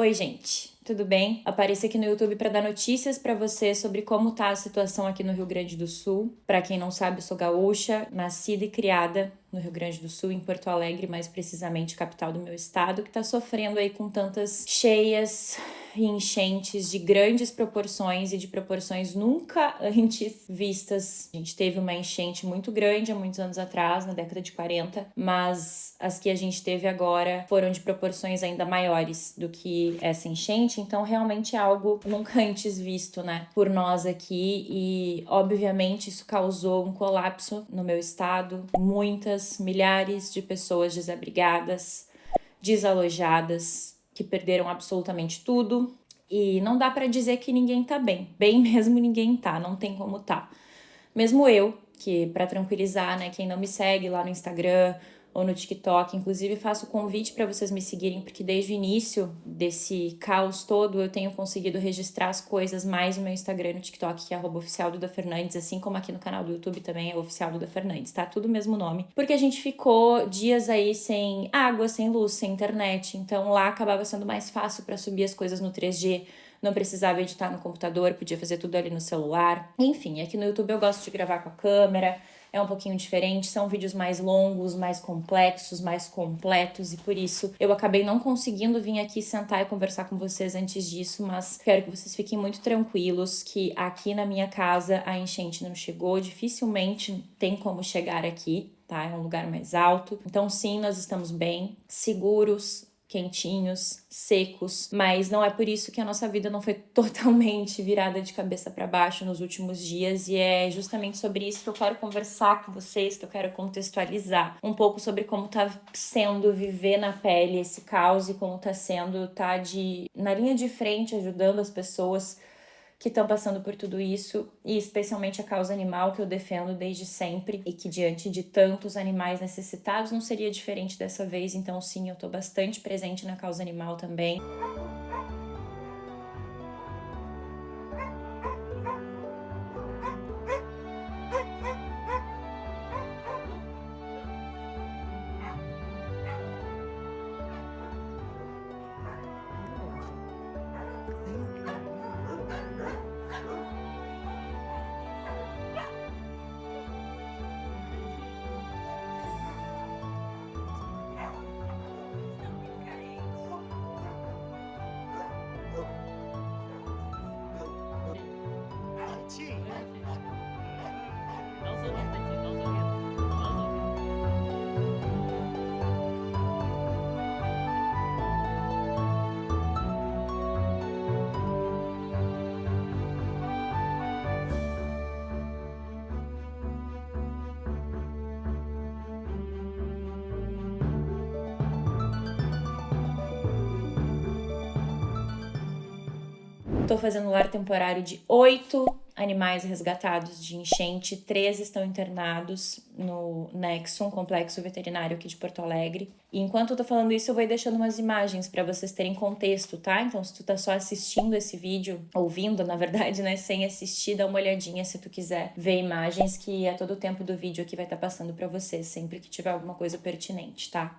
Oi, gente, tudo bem? Apareci aqui no YouTube para dar notícias para você sobre como tá a situação aqui no Rio Grande do Sul. Para quem não sabe, eu sou gaúcha, nascida e criada no Rio Grande do Sul, em Porto Alegre, mais precisamente capital do meu estado, que tá sofrendo aí com tantas cheias e enchentes de grandes proporções e de proporções nunca antes vistas. A gente teve uma enchente muito grande há muitos anos atrás, na década de 40, mas as que a gente teve agora foram de proporções ainda maiores do que essa enchente, então realmente é algo nunca antes visto, né, por nós aqui, e obviamente isso causou um colapso no meu estado, milhares de pessoas desabrigadas, desalojadas, que perderam absolutamente tudo, e não dá pra dizer que ninguém tá bem. Bem mesmo ninguém tá, não tem como tá. Mesmo eu, que pra tranquilizar, né, quem não me segue lá no Instagram ou no TikTok, inclusive faço convite para vocês me seguirem, porque desde o início desse caos todo eu tenho conseguido registrar as coisas mais no meu Instagram e no TikTok, que é @oficialduda_fernandes, assim como aqui no canal do YouTube também é Oficial Duda Fernandes, tá? Tudo o mesmo nome. Porque a gente ficou dias aí sem água, sem luz, sem internet, então lá acabava sendo mais fácil para subir as coisas no 3G, não precisava editar no computador, podia fazer tudo ali no celular. Enfim, aqui no YouTube eu gosto de gravar com a câmera, é um pouquinho diferente, são vídeos mais longos, mais complexos, mais completos, e por isso eu acabei não conseguindo vir aqui sentar e conversar com vocês antes disso, mas quero que vocês fiquem muito tranquilos que aqui na minha casa a enchente não chegou, dificilmente tem como chegar aqui, tá? É um lugar mais alto. Então sim, nós estamos bem, seguros, quentinhos, secos, mas não é por isso que a nossa vida não foi totalmente virada de cabeça para baixo nos últimos dias, e é justamente sobre isso que eu quero conversar com vocês, que eu quero contextualizar um pouco sobre como tá sendo viver na pele esse caos e como tá sendo tá na linha de frente ajudando as pessoas que estão passando por tudo isso, e especialmente a causa animal, que eu defendo desde sempre, e que diante de tantos animais necessitados não seria diferente dessa vez. Então sim, eu tô bastante presente na causa animal também. Tô fazendo lar temporário de 8 animais resgatados de enchente, 3 estão internados no Nexo, um complexo veterinário aqui de Porto Alegre. E enquanto eu tô falando isso, eu vou deixando umas imagens para vocês terem contexto, tá? Então, se tu tá só assistindo esse vídeo, ouvindo, na verdade, né, sem assistir, dá uma olhadinha se tu quiser ver imagens, que a todo o tempo do vídeo aqui vai estar passando para vocês, sempre que tiver alguma coisa pertinente, tá?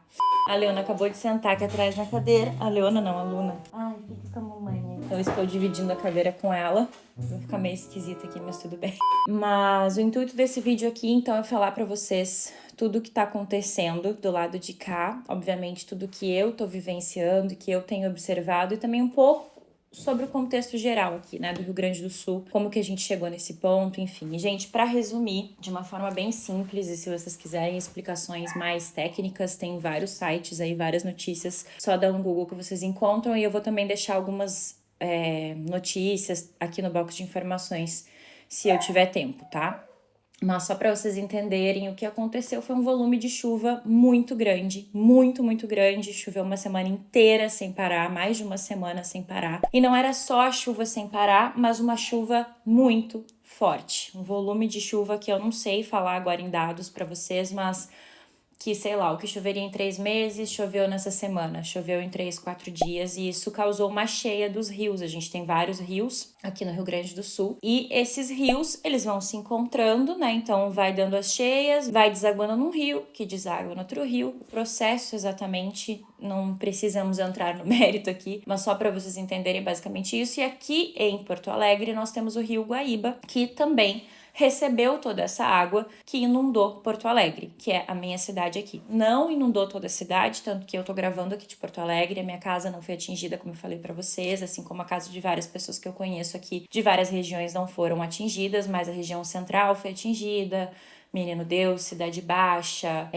A Leona acabou de sentar aqui atrás na cadeira. A Leona não, a Luna. Ai, fica com a mamãe. Eu estou dividindo a cadeira com ela. Vai ficar meio esquisita aqui, mas tudo bem. Mas o intuito desse vídeo aqui, então, é falar pra vocês tudo o que tá acontecendo do lado de cá. Obviamente, tudo que eu tô vivenciando, que eu tenho observado, e também um pouco sobre o contexto geral aqui, né, do Rio Grande do Sul, como que a gente chegou nesse ponto, enfim. E, gente, pra resumir de uma forma bem simples, e se vocês quiserem explicações mais técnicas, tem vários sites aí, várias notícias, só dá um Google que vocês encontram, e eu vou também deixar algumas notícias aqui no box de informações, se eu tiver tempo, tá? Mas só para vocês entenderem, o que aconteceu foi um volume de chuva muito grande, muito grande. Choveu uma semana inteira sem parar, mais de uma semana sem parar. E não era só a chuva sem parar, mas uma chuva muito forte. Um volume de chuva que eu não sei falar agora em dados para vocês, mas que, sei lá, o que choveria em 3 meses, choveu nessa semana, choveu em 3, 4 dias, e isso causou uma cheia dos rios. A gente tem vários rios aqui no Rio Grande do Sul, e esses rios, eles vão se encontrando, né? Então vai dando as cheias, vai desaguando num rio, que deságua no outro rio. O processo exatamente, não precisamos entrar no mérito aqui, mas só para vocês entenderem basicamente isso. E aqui em Porto Alegre nós temos o Rio Guaíba, que também recebeu toda essa água que inundou Porto Alegre, que é a minha cidade aqui. Não inundou toda a cidade, tanto que eu tô gravando aqui de Porto Alegre, a minha casa não foi atingida, como eu falei pra vocês, assim como a casa de várias pessoas que eu conheço aqui, de várias regiões não foram atingidas, mas a região central foi atingida, Menino Deus, Cidade Baixa,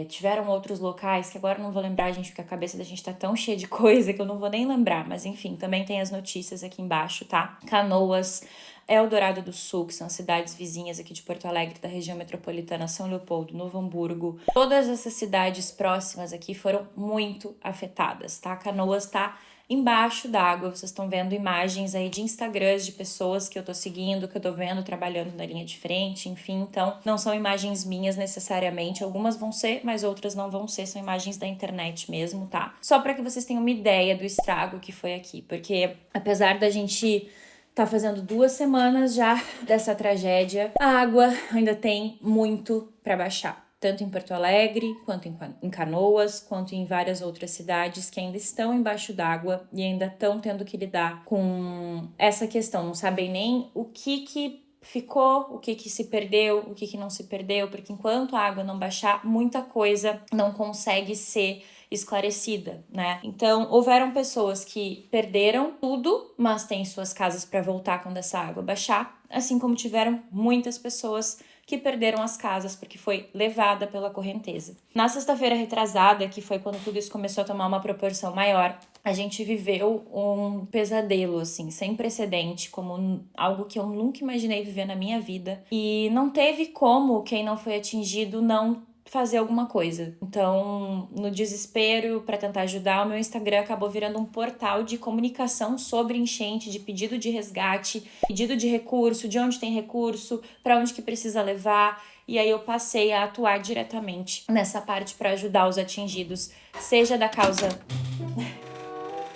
tiveram outros locais que agora eu não vou lembrar, gente, porque a cabeça da gente tá tão cheia de coisa que eu não vou nem lembrar, mas enfim, também tem as notícias aqui embaixo, tá? Canoas, Eldorado do Sul, que são as cidades vizinhas aqui de Porto Alegre, da região metropolitana, São Leopoldo, Novo Hamburgo. Todas essas cidades próximas aqui foram muito afetadas, tá? Canoas tá embaixo d'água, vocês estão vendo imagens aí de Instagrams de pessoas que eu tô seguindo, que eu tô vendo trabalhando na linha de frente, enfim, então não são imagens minhas necessariamente, algumas vão ser, mas outras não vão ser, são imagens da internet mesmo, tá? Só para que vocês tenham uma ideia do estrago que foi aqui, porque apesar da gente tá fazendo 2 semanas já dessa tragédia, a água ainda tem muito para baixar. Tanto em Porto Alegre, quanto em Canoas, quanto em várias outras cidades que ainda estão embaixo d'água e ainda estão tendo que lidar com essa questão. Não sabem nem o que ficou, o que se perdeu, o que não se perdeu, porque enquanto a água não baixar, muita coisa não consegue ser esclarecida, né? Então, houveram pessoas que perderam tudo, mas têm suas casas para voltar quando essa água baixar, assim como tiveram muitas pessoas que perderam as casas porque foi levada pela correnteza. Na sexta-feira retrasada, que foi quando tudo isso começou a tomar uma proporção maior, a gente viveu um pesadelo, assim, sem precedente, como algo que eu nunca imaginei viver na minha vida. E não teve como quem não foi atingido não fazer alguma coisa. Então, no desespero, para tentar ajudar, o meu Instagram acabou virando um portal de comunicação sobre enchente, de pedido de resgate, pedido de recurso, de onde tem recurso, para onde que precisa levar. E aí eu passei a atuar diretamente nessa parte para ajudar os atingidos, seja da causa...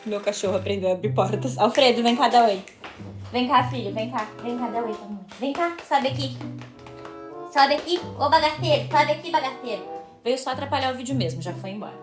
Meu cachorro aprendeu a abrir portas. Alfredo, vem cá dar oi. Vem cá, filho, vem cá. Vem cá dar oi pra mãe. Vem cá, sobe aqui. Sobe aqui, ô bagaceiro, sobe aqui, bagaceiro. Veio só atrapalhar o vídeo mesmo, já foi embora.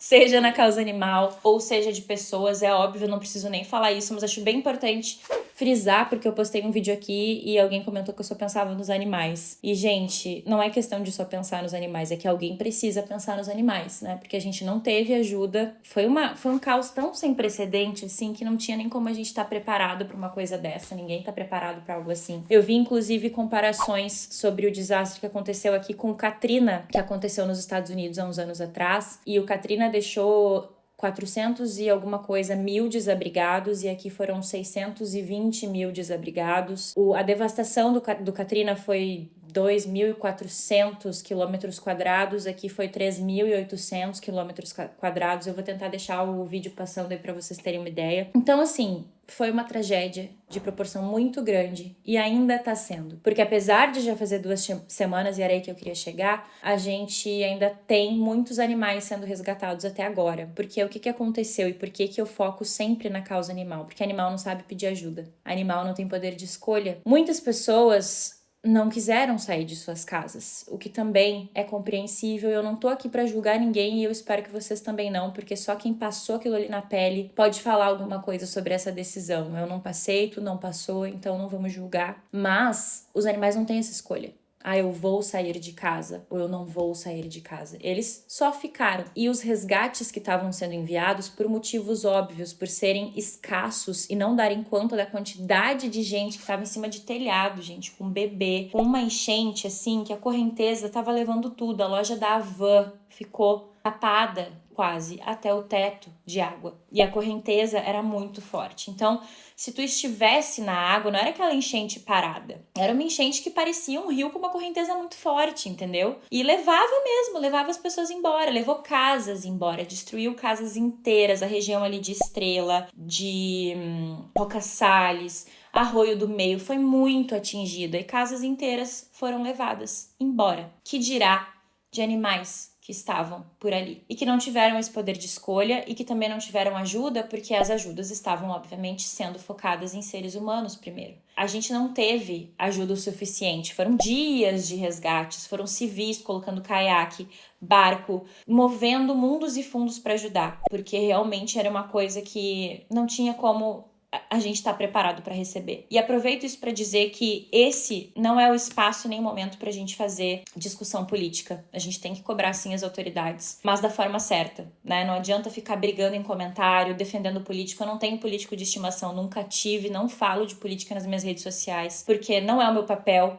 Seja na causa animal ou seja de pessoas, é óbvio, eu não preciso nem falar isso, mas acho bem importante frisar, porque eu postei um vídeo aqui e alguém comentou que eu só pensava nos animais. E, gente, não é questão de só pensar nos animais, é que alguém precisa pensar nos animais, né? Porque a gente não teve ajuda. Foi um caos tão sem precedente, assim, que não tinha nem como a gente estar preparado para uma coisa dessa. Ninguém tá preparado para algo assim. Eu vi, inclusive, comparações sobre o desastre que aconteceu aqui com o Katrina, que aconteceu nos Estados Unidos há uns anos atrás. E o Katrina deixou 400 e alguma coisa mil desabrigados e aqui foram 620 mil desabrigados. A devastação do Katrina foi 2.400 quilômetros quadrados, aqui foi 3.800 quilômetros quadrados. Eu vou tentar deixar o vídeo passando aí para vocês terem uma ideia. Então, assim, foi uma tragédia de proporção muito grande e ainda tá sendo. Porque apesar de já fazer 2 semanas, e era aí que eu queria chegar, a gente ainda tem muitos animais sendo resgatados até agora. Porque o que aconteceu e por que eu foco sempre na causa animal? Porque animal não sabe pedir ajuda. Animal não tem poder de escolha. Muitas pessoas não quiseram sair de suas casas, o que também é compreensível. Eu não tô aqui pra julgar ninguém e eu espero que vocês também não, porque só quem passou aquilo ali na pele pode falar alguma coisa sobre essa decisão. Eu não passei, tu não passou, então não vamos julgar. Mas os animais não têm essa escolha. Eu vou sair de casa ou eu não vou sair de casa. Eles só ficaram. E os resgates que estavam sendo enviados, por motivos óbvios, por serem escassos e não darem conta da quantidade de gente que estava em cima de telhado, gente, com bebê, com uma enchente assim, que a correnteza estava levando tudo. A loja da Havan ficou tapada quase até o teto de água. E a correnteza era muito forte. Então, se tu estivesse na água, não era aquela enchente parada. Era uma enchente que parecia um rio com uma correnteza muito forte, entendeu? E levava as pessoas embora, levou casas embora, destruiu casas inteiras, a região ali de Estrela, de Roca Salles, Arroio do Meio foi muito atingida e casas inteiras foram levadas embora. Que dirá de animais que estavam por ali e que não tiveram esse poder de escolha e que também não tiveram ajuda porque as ajudas estavam, obviamente, sendo focadas em seres humanos primeiro. A gente não teve ajuda o suficiente, foram dias de resgates, foram civis colocando caiaque, barco, movendo mundos e fundos para ajudar, porque realmente era uma coisa que não tinha como a gente está preparado para receber. E aproveito isso para dizer que esse não é o espaço nem o momento para a gente fazer discussão política. A gente tem que cobrar sim as autoridades, mas da forma certa, né? Não adianta ficar brigando em comentário, defendendo político. Eu não tenho político de estimação, nunca tive, não falo de política nas minhas redes sociais, porque não é o meu papel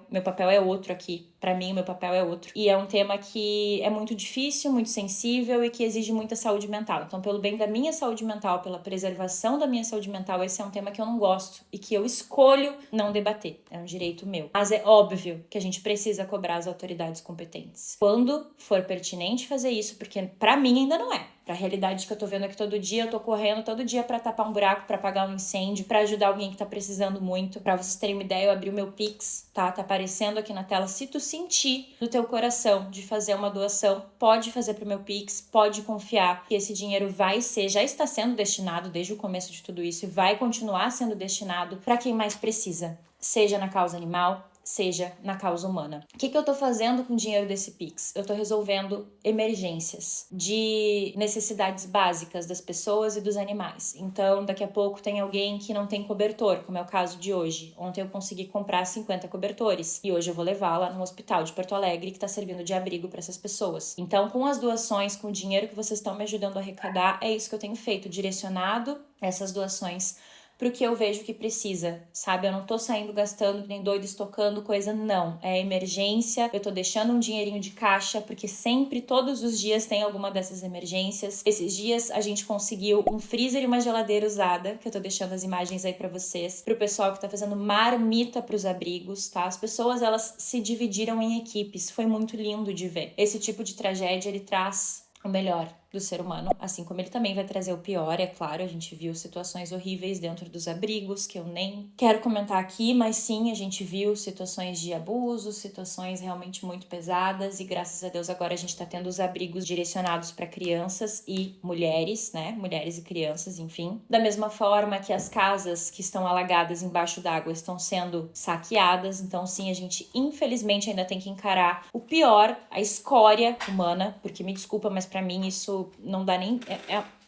é outro aqui. Para mim, o meu papel é outro. E é um tema que é muito difícil, muito sensível e que exige muita saúde mental. Então, pelo bem da minha saúde mental, pela preservação da minha saúde mental, esse é um tema que eu não gosto e que eu escolho não debater. É um direito meu. Mas é óbvio que a gente precisa cobrar as autoridades competentes. Quando for pertinente fazer isso, porque para mim ainda não é. Pra realidade que eu tô vendo aqui todo dia, eu tô correndo todo dia pra tapar um buraco, pra apagar um incêndio, pra ajudar alguém que tá precisando muito. Pra vocês terem uma ideia, eu abri o meu Pix, tá? Tá aparecendo aqui na tela. Se tu sentir no teu coração de fazer uma doação, pode fazer pro meu Pix, pode confiar que esse dinheiro já está sendo destinado desde o começo de tudo isso e vai continuar sendo destinado pra quem mais precisa, seja na causa animal, seja na causa humana. O que eu tô fazendo com o dinheiro desse Pix? Eu tô resolvendo emergências de necessidades básicas das pessoas e dos animais. Então, daqui a pouco tem alguém que não tem cobertor, como é o caso de hoje. Ontem eu consegui comprar 50 cobertores e hoje eu vou levar lá no hospital de Porto Alegre que tá servindo de abrigo para essas pessoas. Então, com as doações, com o dinheiro que vocês estão me ajudando a arrecadar, é isso que eu tenho feito, direcionado essas doações pro que eu vejo que precisa, sabe? Eu não tô saindo gastando que nem doido, estocando coisa, não. É emergência, eu tô deixando um dinheirinho de caixa, porque sempre, todos os dias tem alguma dessas emergências. Esses dias a gente conseguiu um freezer e uma geladeira usada, que eu tô deixando as imagens aí pra vocês, pro pessoal que tá fazendo marmita pros abrigos, tá? As pessoas, elas se dividiram em equipes, foi muito lindo de ver. Esse tipo de tragédia, ele traz o melhor do ser humano, assim como ele também vai trazer o pior, é claro. A gente viu situações horríveis dentro dos abrigos, que eu nem quero comentar aqui, mas sim, a gente viu situações de abuso, situações realmente muito pesadas, e graças a Deus agora a gente tá tendo os abrigos direcionados para crianças e mulheres, né? Mulheres e crianças, enfim. Da mesma forma que as casas que estão alagadas embaixo d'água estão sendo saqueadas, então sim, a gente infelizmente ainda tem que encarar o pior, a escória humana, porque me desculpa, mas para mim isso não dá nem...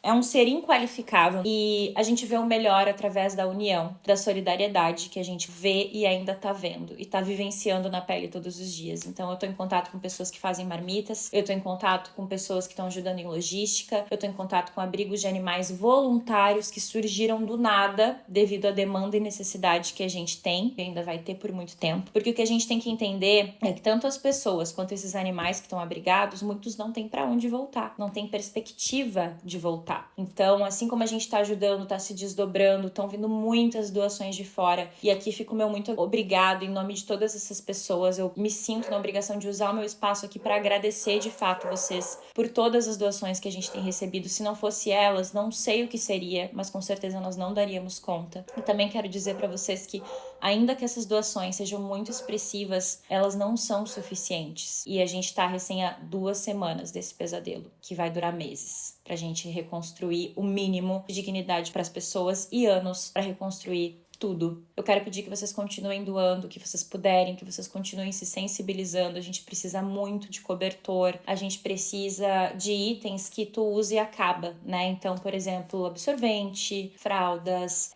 É um ser inqualificável e a gente vê o melhor através da união, da solidariedade que a gente vê e ainda tá vendo e tá vivenciando na pele todos os dias. Então eu tô em contato com pessoas que fazem marmitas, eu tô em contato com pessoas que estão ajudando em logística, eu tô em contato com abrigos de animais voluntários que surgiram do nada devido à demanda e necessidade que a gente tem, e ainda vai ter por muito tempo. Porque o que a gente tem que entender é que tanto as pessoas quanto esses animais que estão abrigados, muitos não têm pra onde voltar, não tem perspectiva de voltar. Então, assim como a gente tá ajudando, tá se desdobrando, estão vindo muitas doações de fora. E aqui fica o meu muito obrigado em nome de todas essas pessoas. Eu me sinto na obrigação de usar o meu espaço aqui para agradecer de fato vocês por todas as doações que a gente tem recebido. Se não fosse elas, não sei o que seria, mas com certeza nós não daríamos conta. E também quero dizer para vocês que, ainda que essas doações sejam muito expressivas, elas não são suficientes. E a gente tá recém há 2 semanas desse pesadelo, que vai durar meses, pra gente reconstruir o mínimo de dignidade para as pessoas e anos para reconstruir tudo. Eu quero pedir que vocês continuem doando, que vocês puderem, que vocês continuem se sensibilizando. A gente precisa muito de cobertor, a gente precisa de itens que tu use e acaba, né? Então, por exemplo, absorvente, fraldas,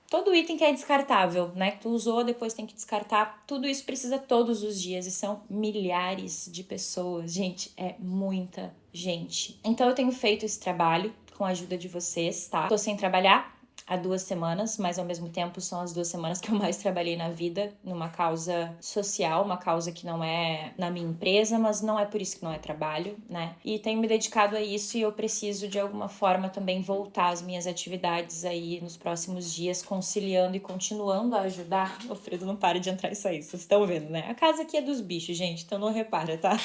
todo item que é descartável, né? Que tu usou, depois tem que descartar. Tudo isso precisa todos os dias e são milhares de pessoas. Gente, é muita gente. Então eu tenho feito esse trabalho com a ajuda de vocês, tá? Tô sem trabalhar há 2 semanas, mas ao mesmo tempo são as 2 semanas que eu mais trabalhei na vida, numa causa social, uma causa que não é na minha empresa, mas não é por isso que não é trabalho, né? E tenho me dedicado a isso e eu preciso de alguma forma também voltar às minhas atividades aí nos próximos dias, conciliando e continuando a ajudar. O Fredo não para de entrar e sair, vocês estão vendo, né? A casa aqui é dos bichos, gente, então não repara, tá?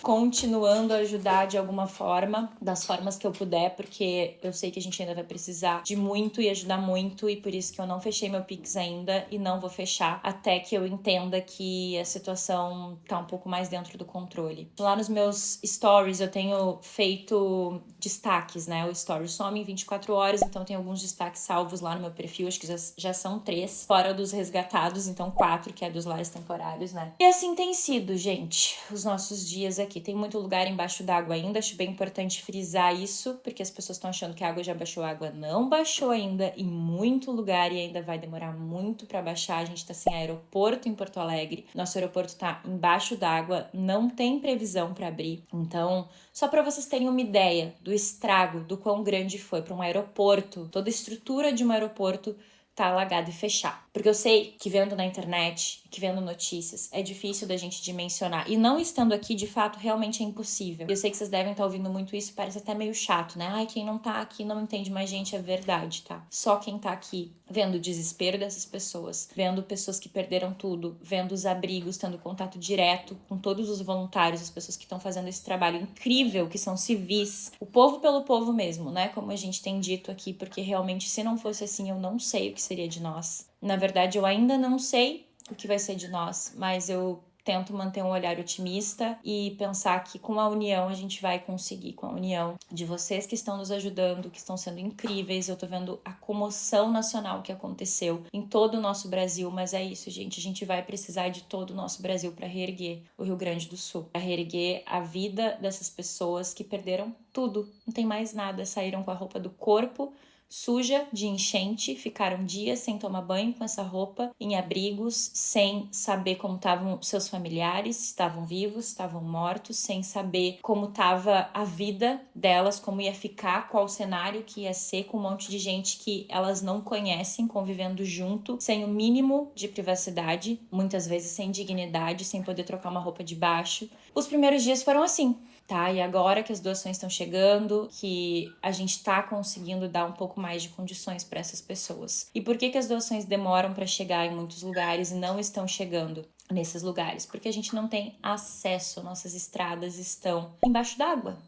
Continuando a ajudar de alguma forma, das formas que eu puder, porque eu sei que a gente ainda vai precisar de muito muito e ajudar muito, e por isso que eu não fechei meu Pix ainda e não vou fechar até que eu entenda que a situação tá um pouco mais dentro do controle. Lá nos meus stories eu tenho feito destaques, né? O story some em 24 horas, então tem alguns destaques salvos lá no meu perfil, acho que já são 3, fora dos resgatados, então 4, que é dos lares temporários, né? E assim tem sido, gente, os nossos dias aqui. Tem muito lugar embaixo d'água ainda, acho bem importante frisar isso, porque as pessoas estão achando que a água já baixou, a água não baixou ainda em muito lugar e ainda vai demorar muito para baixar. A gente tá sem aeroporto em Porto Alegre, nosso aeroporto tá embaixo d'água, não tem previsão para abrir. Então, só para vocês terem uma ideia do estrago, do quão grande foi para um aeroporto, toda a estrutura de um aeroporto tá alagado e fechar. Porque eu sei que vendo na internet, que vendo notícias, é difícil da gente dimensionar. E não estando aqui, de fato, realmente é impossível. Eu sei que vocês devem estar ouvindo muito isso, parece até meio chato, né? Ai, quem não tá aqui não entende, mas, gente, é verdade, tá? Só quem tá aqui, vendo o desespero dessas pessoas, vendo pessoas que perderam tudo, vendo os abrigos, tendo contato direto com todos os voluntários, as pessoas que estão fazendo esse trabalho incrível, que são civis. O povo pelo povo mesmo, né? Como a gente tem dito aqui, porque realmente, se não fosse assim, eu não sei o que seria de nós. Na verdade, eu ainda não sei o que vai ser de nós, mas eu tento manter um olhar otimista e pensar que com a união a gente vai conseguir, com a união de vocês que estão nos ajudando, que estão sendo incríveis. Eu tô vendo a comoção nacional que aconteceu em todo o nosso Brasil, mas é isso, gente, a gente vai precisar de todo o nosso Brasil para reerguer o Rio Grande do Sul, para reerguer a vida dessas pessoas que perderam tudo, não tem mais nada, saíram com a roupa do corpo suja de enchente, ficaram dias sem tomar banho com essa roupa, em abrigos, sem saber como estavam seus familiares, se estavam vivos, se estavam mortos, sem saber como estava a vida delas, como ia ficar, qual o cenário que ia ser, com um monte de gente que elas não conhecem, convivendo junto, sem o mínimo de privacidade, muitas vezes sem dignidade, sem poder trocar uma roupa de baixo. Os primeiros dias foram assim. Tá, e agora que as doações estão chegando, que a gente tá conseguindo dar um pouco mais de condições para essas pessoas. E por que as doações demoram para chegar em muitos lugares e não estão chegando nesses lugares? Porque a gente não tem acesso, nossas estradas estão embaixo d'água.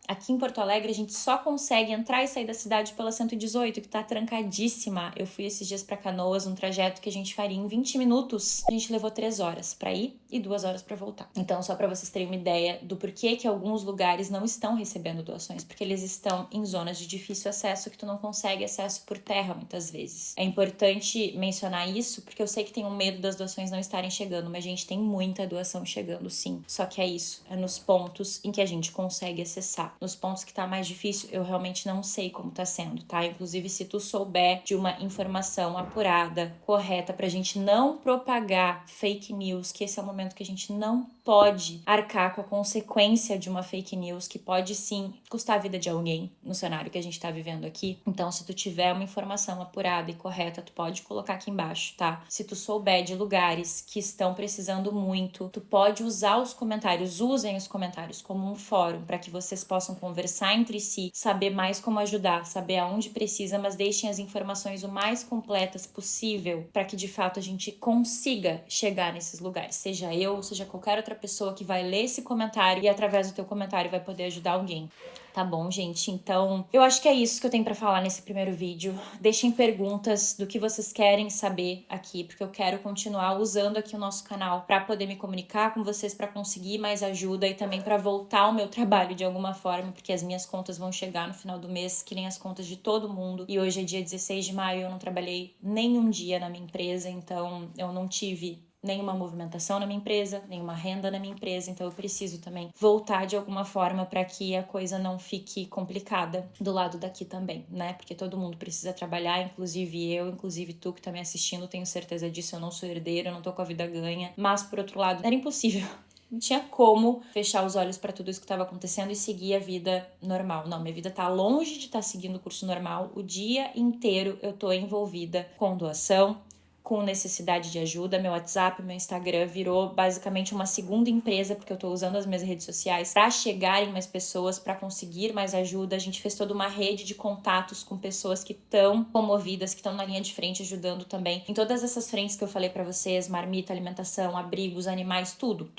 Aqui em Porto Alegre, a gente só consegue entrar e sair da cidade pela 118, que tá trancadíssima. Eu fui esses dias pra Canoas, um trajeto que a gente faria em 20 minutos. A gente levou 3 horas pra ir e 2 horas pra voltar. Então, só pra vocês terem uma ideia do porquê que alguns lugares não estão recebendo doações, porque eles estão em zonas de difícil acesso, que tu não consegue acesso por terra, muitas vezes. É importante mencionar isso, porque eu sei que tem um medo das doações não estarem chegando, mas, gente, tem muita doação chegando, sim. Só que é isso, é nos pontos em que a gente consegue acessar. Nos pontos que tá mais difícil, eu realmente não sei como tá sendo, tá? Inclusive, se tu souber de uma informação apurada, correta, pra gente não propagar fake news, que esse é o momento que a gente não pode arcar com a consequência de uma fake news, que pode sim custar a vida de alguém no cenário que a gente tá vivendo aqui. Então, se tu tiver uma informação apurada e correta, tu pode colocar aqui embaixo, tá? Se tu souber de lugares que estão precisando muito, tu pode usar os comentários, usem os comentários como um fórum para que vocês possam conversar entre si, saber mais como ajudar, saber aonde precisa, mas deixem as informações o mais completas possível para que de fato a gente consiga chegar nesses lugares, seja eu, seja qualquer outra pessoa que vai ler esse comentário e através do teu comentário vai poder ajudar alguém. Tá bom, gente? Então, eu acho que é isso que eu tenho pra falar nesse primeiro vídeo. Deixem perguntas do que vocês querem saber aqui, porque eu quero continuar usando aqui o nosso canal pra poder me comunicar com vocês, pra conseguir mais ajuda e também pra voltar ao meu trabalho de alguma forma, porque as minhas contas vão chegar no final do mês, que nem as contas de todo mundo. E hoje é dia 16 de maio, eu não trabalhei nenhum dia na minha empresa, então eu não tive nenhuma movimentação na minha empresa, nenhuma renda na minha empresa, então eu preciso também voltar de alguma forma para que a coisa não fique complicada do lado daqui também, né? Porque todo mundo precisa trabalhar, inclusive eu, inclusive tu que tá me assistindo, tenho certeza disso, eu não sou herdeira, eu não tô com a vida ganha, mas por outro lado, era impossível. Não tinha como fechar os olhos para tudo isso que estava acontecendo e seguir a vida normal. Não, minha vida tá longe de estar seguindo o curso normal. O dia inteiro eu tô envolvida com doação, com necessidade de ajuda. Meu WhatsApp, meu Instagram virou basicamente uma segunda empresa, porque eu tô usando as minhas redes sociais para chegar em mais pessoas, para conseguir mais ajuda. A gente fez toda uma rede de contatos com pessoas que estão comovidas, que estão na linha de frente ajudando também. Em todas essas frentes que eu falei para vocês, marmita, alimentação, abrigos, animais, tudo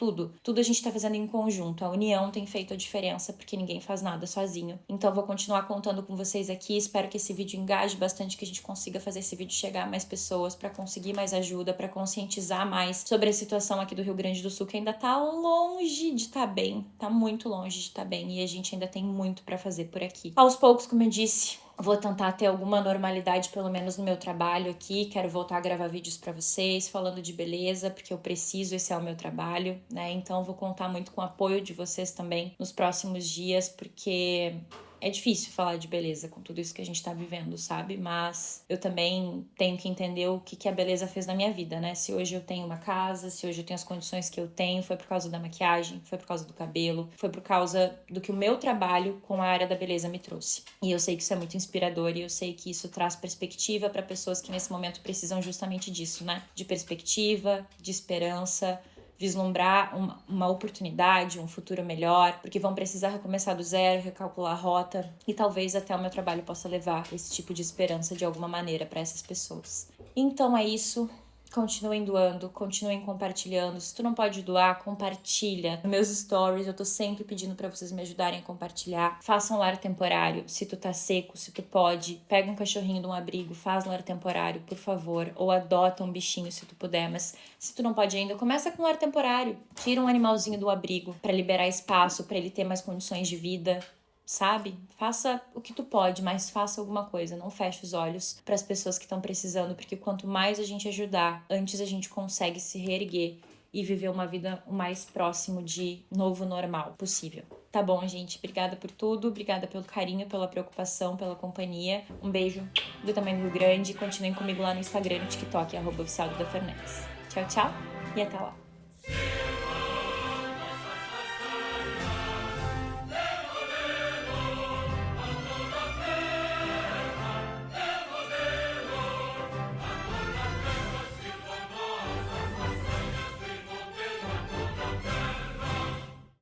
a gente tá fazendo em conjunto. A união tem feito a diferença, porque ninguém faz nada sozinho. Então vou continuar contando com vocês aqui. Espero que esse vídeo engaje bastante, que a gente consiga fazer esse vídeo chegar a mais pessoas, para conseguir mais ajuda, para conscientizar mais sobre a situação aqui do Rio Grande do Sul, que ainda tá longe de estar bem, tá muito longe de estar bem, e a gente ainda tem muito para fazer por aqui. Aos poucos, como eu disse, vou tentar ter alguma normalidade, pelo menos no meu trabalho aqui. Quero voltar a gravar vídeos para vocês, falando de beleza, porque eu preciso, esse é o meu trabalho, né? Então vou contar muito com o apoio de vocês também nos próximos dias, porque é difícil falar de beleza com tudo isso que a gente tá vivendo, sabe? Mas eu também tenho que entender o que a beleza fez na minha vida, né? Se hoje eu tenho uma casa, se hoje eu tenho as condições que eu tenho, foi por causa da maquiagem, foi por causa do cabelo, foi por causa do que o meu trabalho com a área da beleza me trouxe. E eu sei que isso é muito inspirador, e eu sei que isso traz perspectiva para pessoas que nesse momento precisam justamente disso, né? De perspectiva, de esperança, vislumbrar uma oportunidade, um futuro melhor, porque vão precisar recomeçar do zero, recalcular a rota, e talvez até o meu trabalho possa levar esse tipo de esperança de alguma maneira para essas pessoas. Então é isso. Continuem doando, continuem compartilhando. Se tu não pode doar, compartilha. Nos meus stories eu tô sempre pedindo pra vocês me ajudarem a compartilhar. Faça um lar temporário, se tu tá seco, se tu pode. Pega um cachorrinho de um abrigo, faz um lar temporário, por favor. Ou adota um bichinho se tu puder, mas se tu não pode ainda, começa com um lar temporário. Tira um animalzinho do abrigo pra liberar espaço, pra ele ter mais condições de vida. Sabe? Faça o que tu pode, mas faça alguma coisa. Não feche os olhos para as pessoas que estão precisando, porque quanto mais a gente ajudar, antes a gente consegue se reerguer e viver uma vida o mais próximo de novo normal possível. Tá bom, gente? Obrigada por tudo. Obrigada pelo carinho, pela preocupação, pela companhia. Um beijo do tamanho do Rio Grande. Continuem comigo lá no Instagram e no TikTok, @oficialduda Fernandes. Tchau, tchau e até lá.